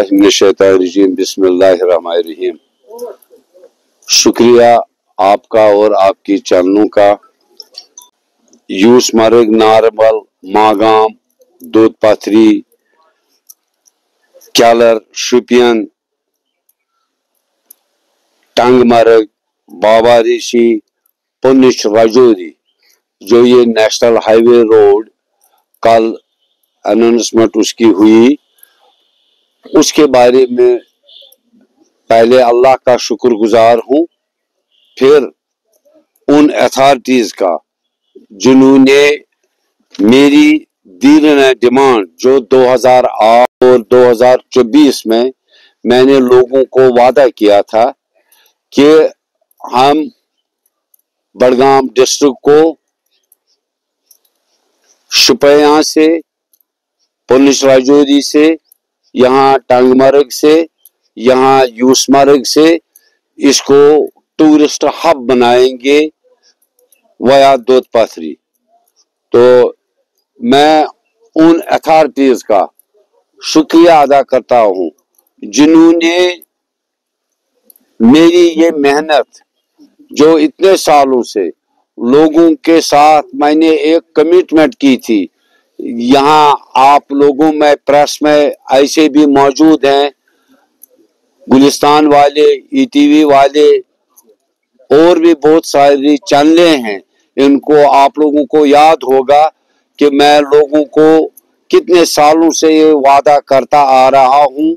मिनश्शैतानिर्रजीम बिस्मिल्लाहिर्रहमानिर्रहीम। शुक्रिया आपका और आपकी चैनलों का। यूसमर्ग, नारबल, मागाम, दूध पथरी, क्यालर, शुपियन, टंगमर्ग, बाबा ऋषि, पुनिश, राजौरी, जो ये नेशनल हाईवे रोड कल अनाउंसमेंट उसकी हुई, उसके बारे में पहले अल्लाह का शुक्रगुजार हूं, फिर उन अथॉरिटीज का जिन्होंने मेरी दीवाना डिमांड जो 2008 और 2024 में मैंने लोगों को वादा किया था कि हम बड़गाम डिस्ट्रिक्ट को शुपियां से, पुनिश राजौरी से, यहाँ टंगमर्ग से, यहाँ यूसमर्ग से इसको टूरिस्ट हब बनाएंगे वया दूध पथरी। तो मैं उन अथॉरिटीज का शुक्रिया अदा करता हूं जिन्होंने मेरी ये मेहनत जो इतने सालों से लोगों के साथ मैंने एक कमिटमेंट की थी। यहाँ आप लोगों में, प्रेस में ऐसे भी मौजूद हैं, गुलिस्तान वाले, ईटीवी वाले और भी बहुत सारी चैनलें हैं। इनको आप लोगों को याद होगा कि मैं लोगों को कितने सालों से ये वादा करता आ रहा हूं,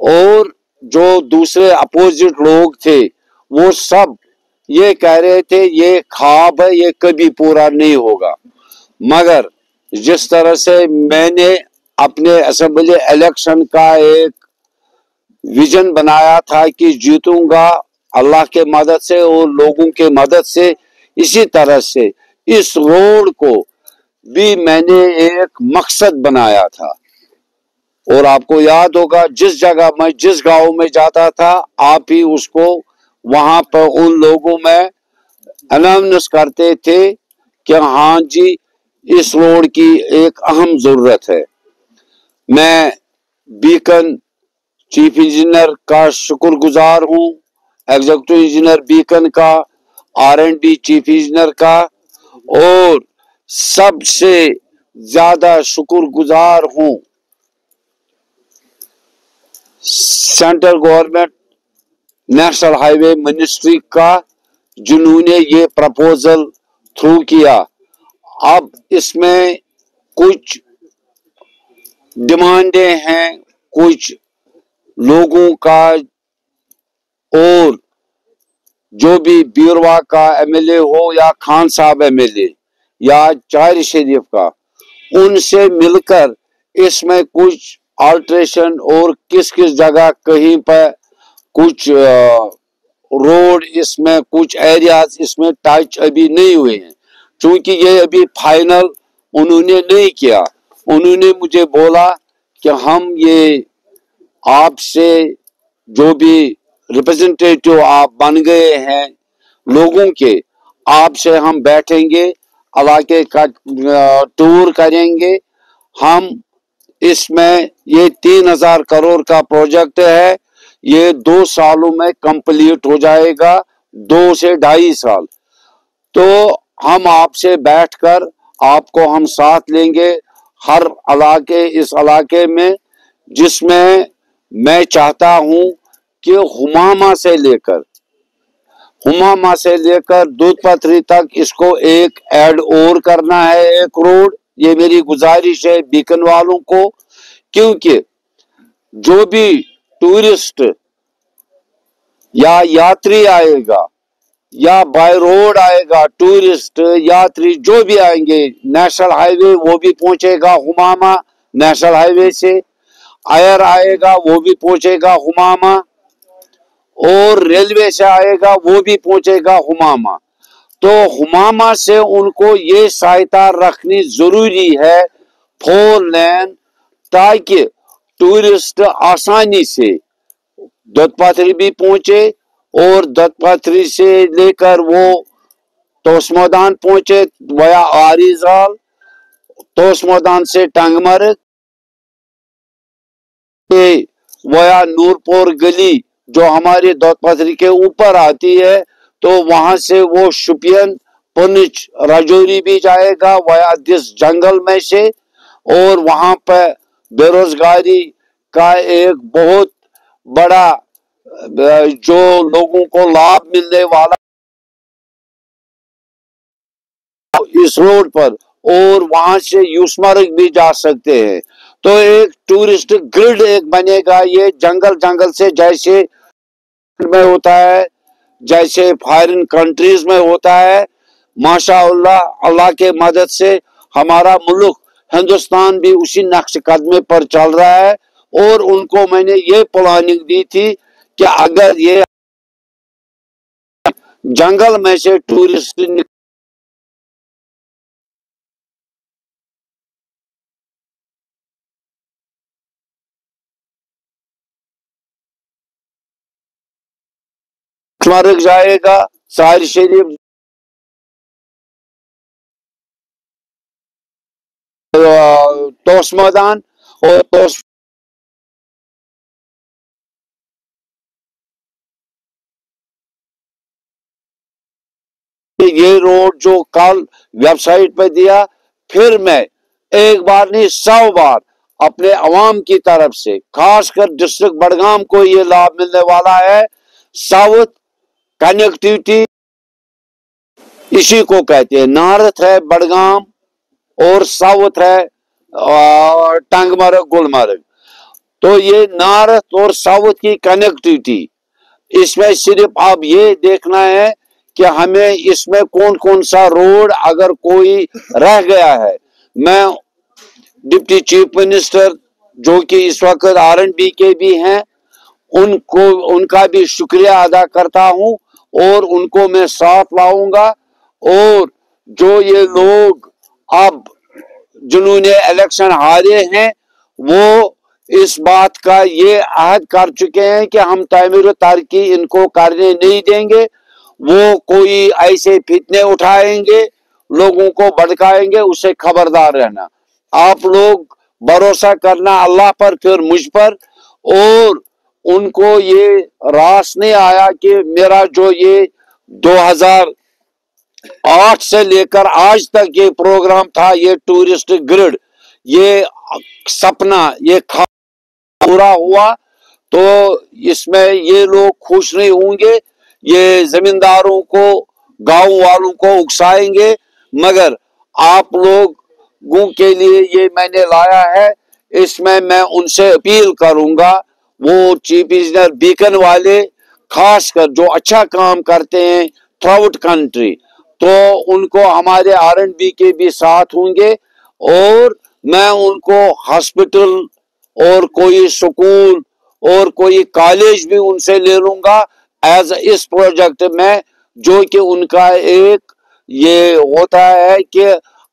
और जो दूसरे अपोजिट लोग थे वो सब ये कह रहे थे ये ख्वाब है, ये कभी पूरा नहीं होगा। मगर जिस तरह से मैंने अपने असेंबली इलेक्शन का एक विजन बनाया था कि जीतूंगा अल्लाह के मदद से और लोगों के मदद से, इसी तरह से इस रोड को भी मैंने एक मकसद बनाया था। और आपको याद होगा जिस जगह मैं, जिस गांव में जाता था, आप ही उसको वहां पर उन लोगों में अनाउंस करते थे कि हाँ जी इस रोड की एक अहम जरूरत है। मैं बीकन चीफ इंजीनियर का शुक्रगुजार हूं, एग्जीक्यूटिव इंजीनियर बीकन का, R&D चीफ इंजीनियर का, और सबसे ज्यादा शुक्रगुजार हूं central government national highway ministry का, जिन्होंने ये प्रपोजल थ्रू किया। अब इसमें कुछ डिमांडें हैं कुछ लोगों का, और जो भी बीरवा का एमएलए हो या खान साहब एमएलए या चार शरीफ का, उनसे मिलकर इसमें कुछ अल्ट्रेशन और किस किस जगह कहीं पर कुछ रोड, इसमें कुछ एरियाज इसमें टच अभी नहीं हुए हैं, क्योंकि ये अभी फाइनल उन्होंने नहीं किया। उन्होंने मुझे बोला कि हम ये आपसे, जो भी रिप्रेजेंटेटिव आप बन गए हैं लोगों के, आपसे हम बैठेंगे, इलाके का टूर करेंगे। हम इसमें ये 3000 करोड़ का प्रोजेक्ट है, ये 2 सालों में कंप्लीट हो जाएगा, 2 से 2.5 साल। तो हम आपसे बैठकर आपको हम साथ लेंगे हर इलाके, इस इलाके में, जिसमें मैं चाहता हूं कि हुमामा से लेकर दूध पथरी तक इसको एक ऐड और करना है, एक रोड। ये मेरी गुजारिश है बीकन वालों को, क्योंकि जो भी टूरिस्ट या यात्री आएगा या बाय रोड आएगा, टूरिस्ट यात्री जो भी आएंगे, नेशनल हाईवे वो भी पहुंचेगा हुमामा नेशनल हाईवे से, एयर आएगा वो भी पहुंचेगा हुमामा, और रेलवे से आएगा वो भी पहुंचेगा हुमामा। तो हुमामा से उनको ये सहायता रखनी जरूरी है 4 लेन, ताकि टूरिस्ट आसानी से दूध पथरी भी पहुंचे, और दूध पथरी से लेकर वो तोसमैदान पहुंचे वया आरिजाल, तोसमैदान से टंगमर्ग, वया नूरपुर गली जो हमारे दौद पथरी के ऊपर आती है, तो वहां से वो शुपियन, पुंछ, राजौरी भी जाएगा वया दिस जंगल में से। और वहां पर बेरोजगारी का एक बहुत बड़ा जो लोगों को लाभ मिलने वाला इस रोड पर, और वहां से यूसमर्ग भी जा सकते हैं। तो एक टूरिस्ट ग्रिड एक बनेगा, ये जंगल जंगल से जैसे में होता है, जैसे फॉरेन कंट्रीज में होता है। माशाअल्लाह, अल्लाह के मदद से हमारा मुल्क हिंदुस्तान भी उसी नक्श कदमे पर चल रहा है। और उनको मैंने ये प्लानिंग दी थी कि अगर ये जंगल में से टूरिस्ट स्मारक जाएगा, साहिर शरीफ, तोस मैदान, और तोस ये रोड जो कल वेबसाइट पे दिया, फिर मैं एक बार नहीं 100 बार अपने अवाम की तरफ से, खासकर डिस्ट्रिक्ट बड़गाम को ये लाभ मिलने वाला है। साउथ कनेक्टिविटी इसी को कहते हैं। नॉर्थ है बड़गाम और साउथ है टंगमर्ग, गुलमर्ग। तो ये नॉर्थ और साउथ की कनेक्टिविटी, इसमें सिर्फ आप ये देखना है कि हमें इसमें कौन कौन सा रोड अगर कोई रह गया है। मैं डिप्टी चीफ मिनिस्टर जो कि इस वक्त R&B के भी हैं, उनको उनका भी शुक्रिया अदा करता हूं और उनको मैं साथ लाऊंगा। और जो ये लोग अब जिन्होंने इलेक्शन हारे हैं, वो इस बात का ये अहद कर चुके हैं कि हम तामीर तरक्की इनको करने नहीं देंगे। वो कोई ऐसे फितने उठाएंगे, लोगों को भड़काएंगे, उससे खबरदार रहना। आप लोग भरोसा करना अल्लाह पर, फिर मुझ पर। और उनको ये रास नहीं आया कि मेरा जो ये 2008 से लेकर आज तक ये प्रोग्राम था, ये टूरिस्ट ग्रिड, ये सपना, ये पूरा हुआ। तो इसमें ये लोग खुश नहीं होंगे, ये जमींदारों को, गांव वालों को उकसाएंगे। मगर आप लोगों के लिए ये मैंने लाया है। इसमें मैं उनसे अपील करूंगा, वो चीफ इंजीनियर बीकन वाले खासकर जो अच्छा काम करते हैं थ्रू आउट कंट्री, तो उनको हमारे R&B के भी साथ होंगे। और मैं उनको हॉस्पिटल और कोई स्कूल और कोई कॉलेज भी उनसे ले लूंगा एज इस प्रोजेक्ट में, जो कि उनका एक ये होता है कि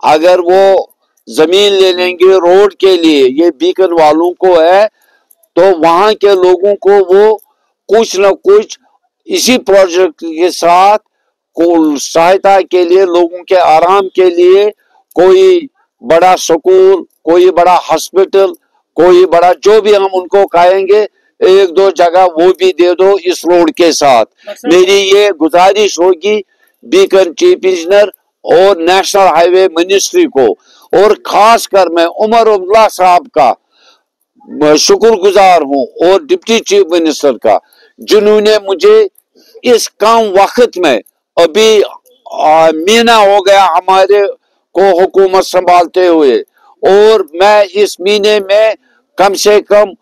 अगर वो जमीन ले लेंगे रोड के लिए, ये बीकन वालों को है, तो वहां के लोगों को वो कुछ न कुछ इसी प्रोजेक्ट के साथ को सहायता के लिए, लोगों के आराम के लिए कोई बड़ा स्कूल, कोई बड़ा हॉस्पिटल, कोई बड़ा जो भी हम उनको कहेंगे, एक दो जगह वो भी दे दो इस रोड के साथ। मेरी ये गुजारिश होगी बीकन चीफ इंजीनियर और नेशनल हाईवे मिनिस्ट्री को। और खासकर मैं उमर अब्दुल्ला साहब का शुक्रगुजार हूं और डिप्टी चीफ मिनिस्टर का, जिन्होंने मुझे इस कम वक्त में, अभी महीना हो गया हमारे को हुकूमत संभालते हुए, और मैं इस महीने में कम से कम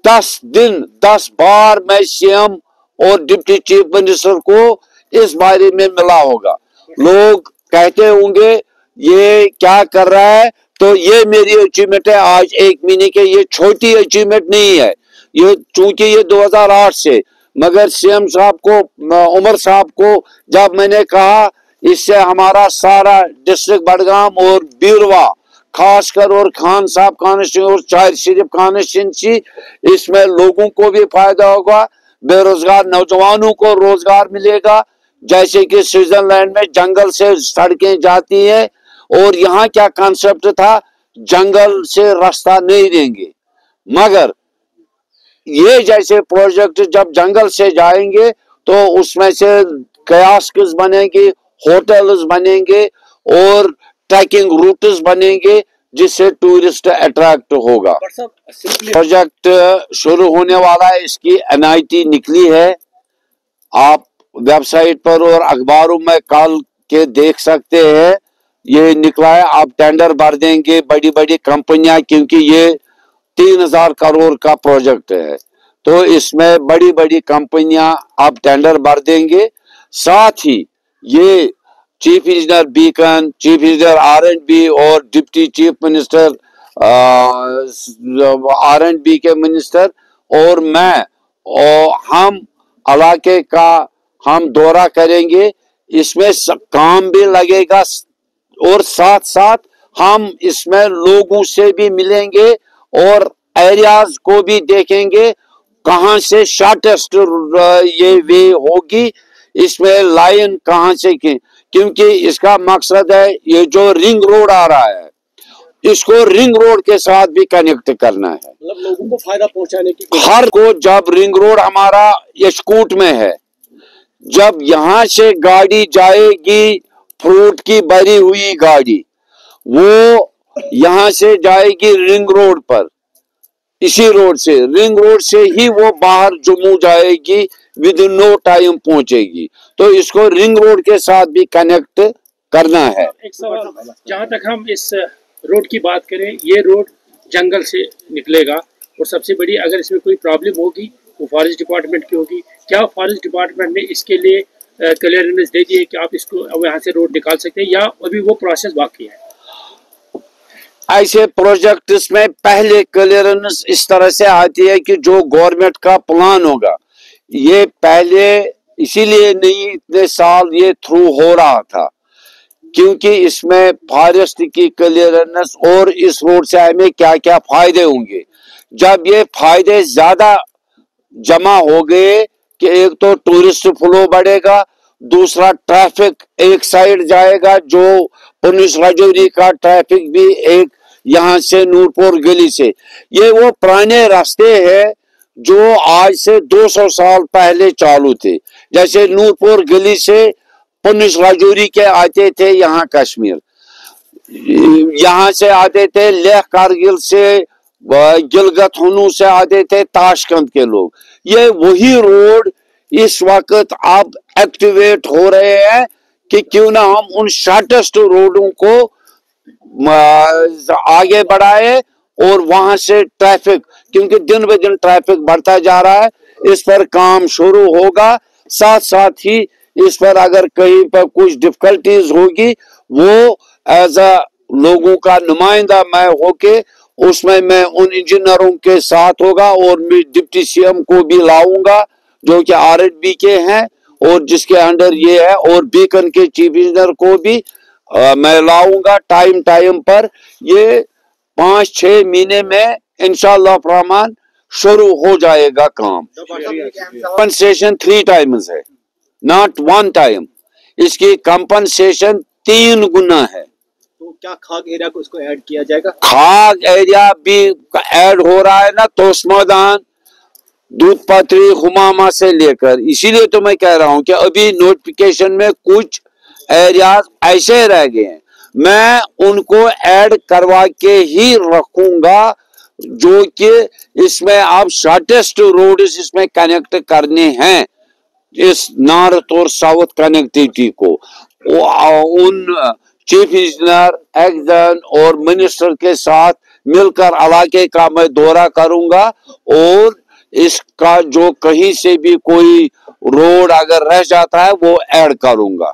10 दिन 10 बार मैं CM और डिप्टी चीफ मिनिस्टर को इस बारे में मिला होगा। लोग कहते होंगे ये क्या कर रहा है, तो ये मेरी अचीवमेंट है आज एक महीने के। ये छोटी अचीवमेंट नहीं है, ये चूंकि ये 2008 से, मगर CM साहब को, उमर साहब को जब मैंने कहा इससे हमारा सारा डिस्ट्रिक्ट बड़गाम और बीरवा खासकर, और खान साहब कॉन्स्टिट्यूंसी और चार शरीफ कॉन्स्टिट्यूंसी, इसमें लोगों को भी फायदा होगा, बेरोजगार नौजवानों को रोजगार मिलेगा। जैसे कि स्विट्जरलैंड में जंगल से सड़कें जाती हैं, और यहाँ क्या कॉन्सेप्ट था, जंगल से रास्ता नहीं देंगे, मगर ये जैसे प्रोजेक्ट जब जंगल से जाएंगे तो उसमें से कयास्क्स बनेंगे, होटल्स बनेंगे और ट्रैकिंग रूट्स बनेंगे जिससे टूरिस्ट अट्रैक्ट होगा। प्रोजेक्ट शुरू होने वाला है, इसकी NIT निकली है, आप वेबसाइट पर और अखबारों में कल के देख सकते हैं। ये निकला है, आप टेंडर भर देंगे, बड़ी बड़ी कंपनियां, क्योंकि ये 3000 करोड़ का प्रोजेक्ट है, तो इसमें बड़ी बड़ी कंपनियां आप टेंडर भर देंगे। साथ ही ये chief engineer beacon, chief engineer R&B और डिप्टी चीफ मिनिस्टर R&B के मिनिस्टर और मैं और हम इलाके का हम दौरा करेंगे, इसमें काम भी लगेगा और साथ साथ हम इसमें लोगों से भी मिलेंगे और एरियाज को भी देखेंगे कहां से शॉर्टेस्ट ये वे होगी, इसमें लाइन कहां से क्योंकि इसका मकसद है ये जो रिंग रोड आ रहा है इसको रिंग रोड के साथ भी कनेक्ट करना है, मतलब लोगों को फायदा पहुंचाने की। हर को जब रिंग रोड हमारा यशकूट में है, जब यहां से गाड़ी जाएगी, फ्रूट की भरी हुई गाड़ी, वो यहां से जाएगी रिंग रोड पर, इसी रोड से, रिंग रोड से ही वो बाहर जम्मू जाएगी, विद इन नो टाइम पहुंचेगी। तो इसको रिंग रोड के साथ भी कनेक्ट करना है। एक सवाल, जहां तक हम इस रोड की बात करें, ये रोड जंगल से निकलेगा और सबसे बड़ी अगर इसमें कोई प्रॉब्लम होगी वो फॉरेस्ट डिपार्टमेंट की होगी। क्या फॉरेस्ट डिपार्टमेंट ने इसके लिए क्लियरेंस दे दी है कि आप इसको यहाँ से रोड निकाल सकते हैं, या अभी वो प्रोसेस बाकी है? ऐसे प्रोजेक्ट्स में पहले क्लियरेंस इस तरह से आती है कि जो गवर्नमेंट का प्लान होगा, ये पहले इसीलिए नहीं इतने साल ये थ्रू हो रहा था क्योंकि इसमें फॉरेस्ट की क्लियरेंस और इस रोड से हमें क्या क्या फायदे होंगे। जब ये फायदे ज्यादा जमा हो गए कि एक तो टूरिस्ट फ्लो बढ़ेगा, दूसरा ट्रैफिक एक साइड जाएगा, जो पुलिस राजौरी का ट्रैफिक भी एक यहाँ से नूरपुर गली से, ये वो पुराने रास्ते हैं जो आज से 200 साल पहले चालू थे। जैसे नूरपुर गली से पुलिस राजौरी के आते थे यहाँ कश्मीर, यहाँ से आते थे लेह कारगिल से, गिलगित हनु से आते थे ताशकंद के लोग। ये वही रोड इस वक्त अब एक्टिवेट हो रहे हैं कि क्यों ना हम उन शॉर्टेस्ट रोडों को आगे बढ़ाए और वहां से ट्रैफिक, क्योंकि दिन ब दिन ट्रैफिक बढ़ता जा रहा है, इस पर काम शुरू होगा। साथ साथ ही इस पर अगर कहीं पर कुछ डिफिकल्टीज होगी, वो एज अ लोगों का नुमाइंदा मैं होके उसमें मैं उन इंजीनियरों के साथ होगा और मैं डिप्टी CM को भी लाऊंगा जो कि R&B के हैं और जिसके अंडर ये है, और बीकन के चीफ इंजीनियर को भी मैं लाऊंगा टाइम पर। ये 5-6 महीने में इंशाअल्लाह रहमान शुरू हो जाएगा काम। कंपनसेशन 3 टाइम्स है, नॉट 1 टाइम, इसकी कंपनसेशन 3 गुना है। तो क्या खाग एरिया को इसको ऐड किया जाएगा? खाग एरिया भी ऐड हो रहा है ना, तोस मैदान, दूध पत्री, हुमामा से लेकर, इसीलिए तो मैं कह रहा हूं कि अभी नोटिफिकेशन में कुछ एरियाज ऐसे रह गए हैं, मैं उनको ऐड करवा के ही रखूंगा जो कि इसमें आप शॉर्टेस्ट रोड इसमें कनेक्ट करने हैं, इस नॉर्थ और साउथ कनेक्टिविटी को। उन चीफ इंजीनियर, एक्जन और मिनिस्टर के साथ मिलकर इलाके का मैं दौरा करूंगा और इसका जो कहीं से भी कोई रोड अगर रह जाता है वो ऐड करूंगा।